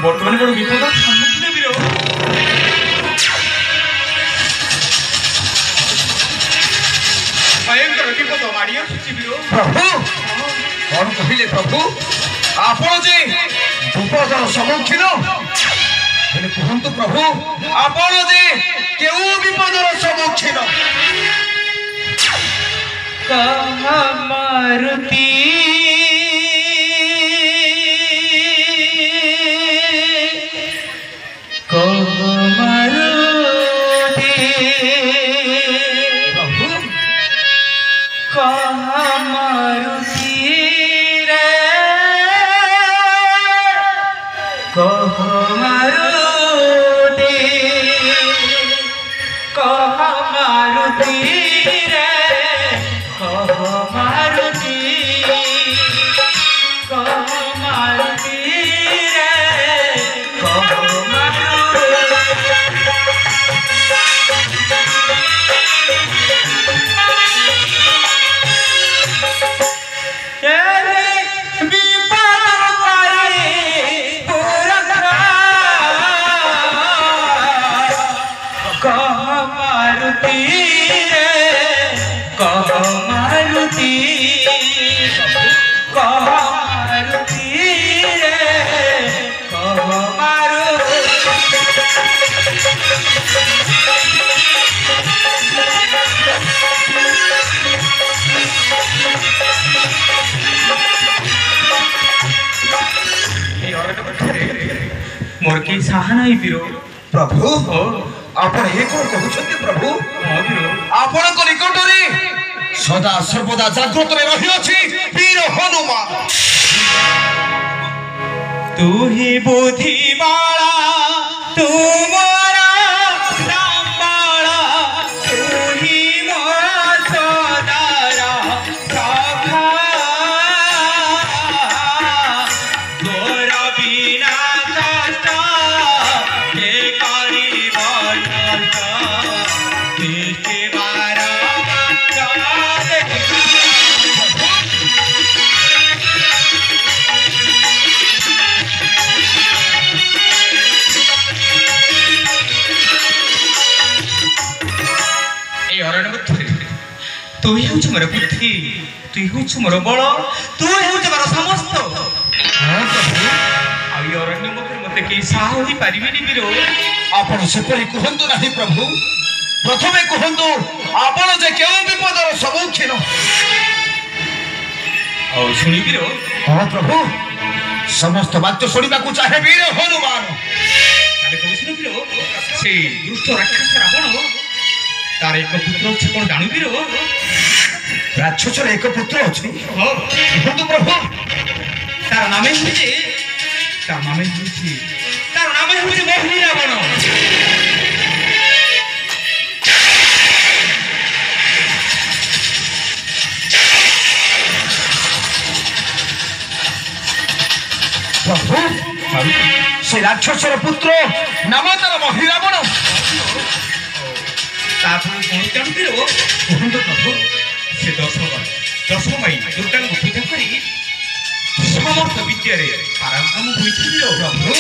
বর্তমানে বড় বিপদের সম্মুখীন বীর। ভয়ঙ্কর বিপদ মাড়ি আসুଛି বীর। প্রভু কোন কহিলে প্রভু আপন যে বিপদর সম্মুখীন হেলে কুহন্তু প্রভু আপন যে কেউ বিপদর সম্মুখীন মারুতি मोर के साहना ही बीरो। प्रभु आपण हे कोन कहउछथि प्रभु आपण को निकट रे सदा सर्वदा जागृत रे रहि अछि वीर हनुमान। तू ही बुद्धि बाला तू मोरा राम बाला तू ही मोरा सदारा सखा गोरा बिना कष्ट के करी बनता देखे बारा तू ही हूँ मोर बुद्धि तू हूँ मोर बल तू हूँ मोर समस्त अरण्य मध्य मत कई साहस पारे बीर। आपण सेपरी कहतु नहीं प्रभु प्रथमे कहतु आपण जे केउ विपदर सम्मुखीन शुणी बीर। हाँ प्रभु समस्त बात शुणा चाहे वीर हनुमान। से दुष्ट राक्षस रावण तार एक पुत्र अच्छे कौन जानू बीर। राक्षसर एक पुत्र अच्छे प्रभु तार नाम हूँ मोहिनी रावण। प्रभु से राक्षसर पुत्र नाम तार मोहिनी रावण। प्रभु से दश माई दुर्गा को पूजा कर समस्त विद्या पारंगम प्रभु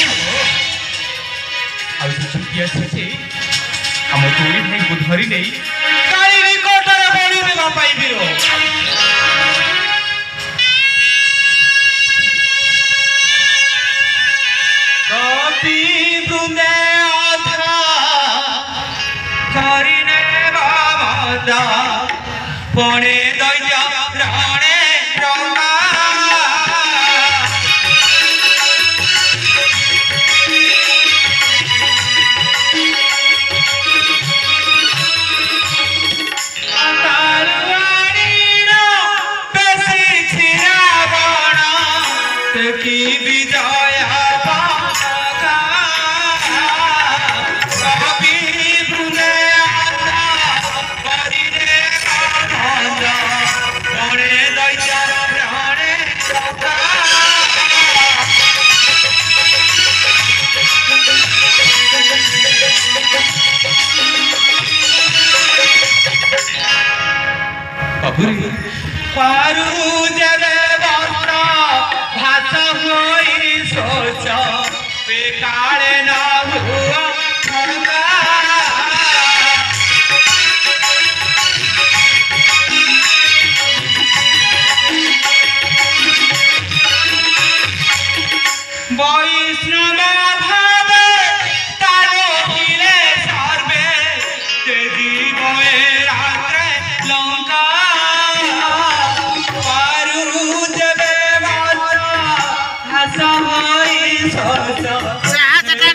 आम दुई भाई को धरी नहीं काली निकटर बलि देवा बीर। कपि वृंदे अधा करिने बाबा पणे दैत्य रणे रंगा की विजय पारू जब भाषा होई सोच पे काले ना हुआ वैष्णव भावे तारो किले सर्वे तेजी बवे रात्रे लंका पारु देवे माता हसा होई सोच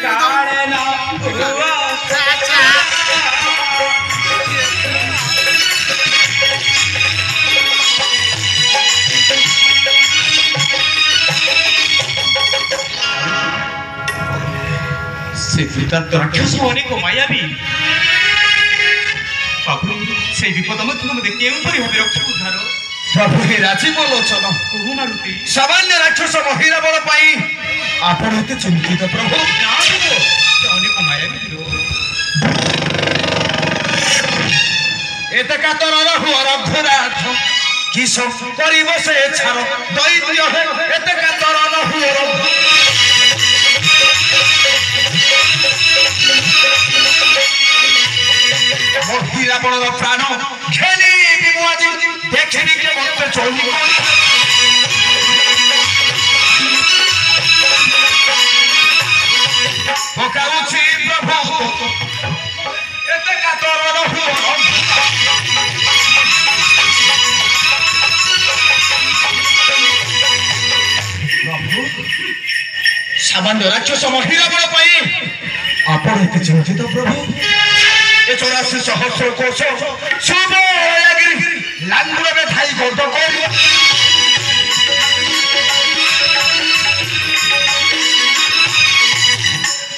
काले ना हुआ दुर्दांत राक्षस अनेक मायावी प्रभु से विपद मध्य केउपरि भावे रक्षा उद्धार प्रभु हे राजीव लोचन कहु मारुति सामान्य राक्षस महिला बल पाई आपण एते चिंतित प्रभु ना देव अनेक मायावी एते कातर रहु रघुनाथ कि सब करिब से छार दैत्य हे एते कातर रहु रघु महिला बल प्राण खेली विमुआजी देखिनी के मत चोरी पकाउछि प्रभु एते कातर रहु प्रभु सामान्य राक्षस महिला बल पाई आपण एते चिंतित प्रभु ए 84 सहस्र कोश सुबोयागिरी लांगुर में थाई गोद कोरी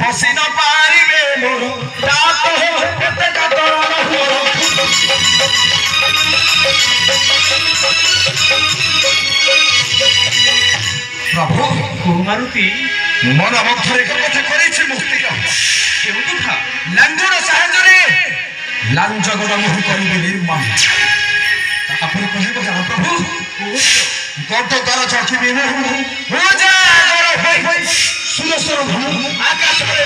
पसी न पारिबे मोर रात हो एते कातर रहु प्रभु मारुति मन मध्य एक कथा करेछि मुक्ति केउ कथा लांगुर साहाय्य लांजगड़ मुहि करिबे निर्माण तापर कहबो जान प्रभु गट तार चखिबे हो जा गड़ होई सुरसर धनु आकाश रे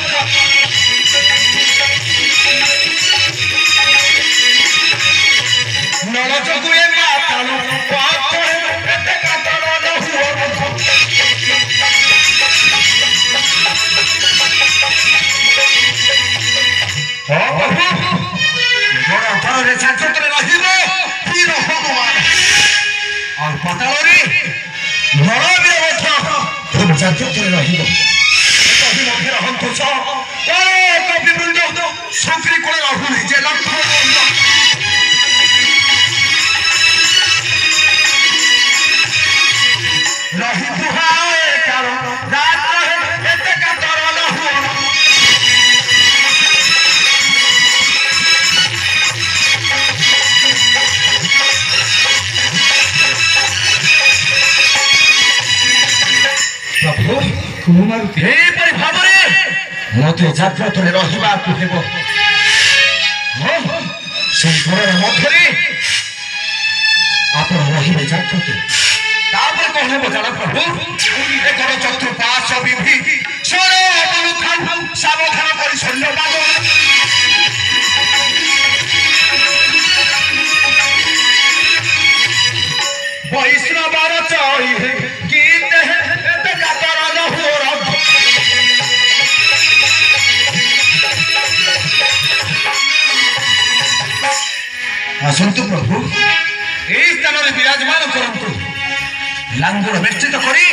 नल जगुए माताल पात एते कातर रहु बड़ा धरे छात्ररे रहिबो वीर भगवान और पतालरी नरबीर मध्य खूब छात्ररे रहिबो कभी मध्य रहंतो छ अरे कवि वृंद सुक्री कोले रहु जे लक्ष्य रही बुहाए कारण रात रहे एते कातर रहु प्रभु कुमारुति एपरि भाबरे मते जाग्रत रे रहिबा को हेबो से घर मध्यरे आपण रहिबे जाग्रत तापर कहले बजाला प्रभु एकर चतुर्पाश विधि सोरे आपण खान सावधान करी सैन्य बाग वैष्णवर चई गीत एते कातर रहु असंतु प्रभु ए स्थान रे विराजमान करंतु लांगुर निश्चित करी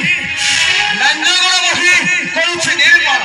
लांजगड़ बही करूछि निर्माण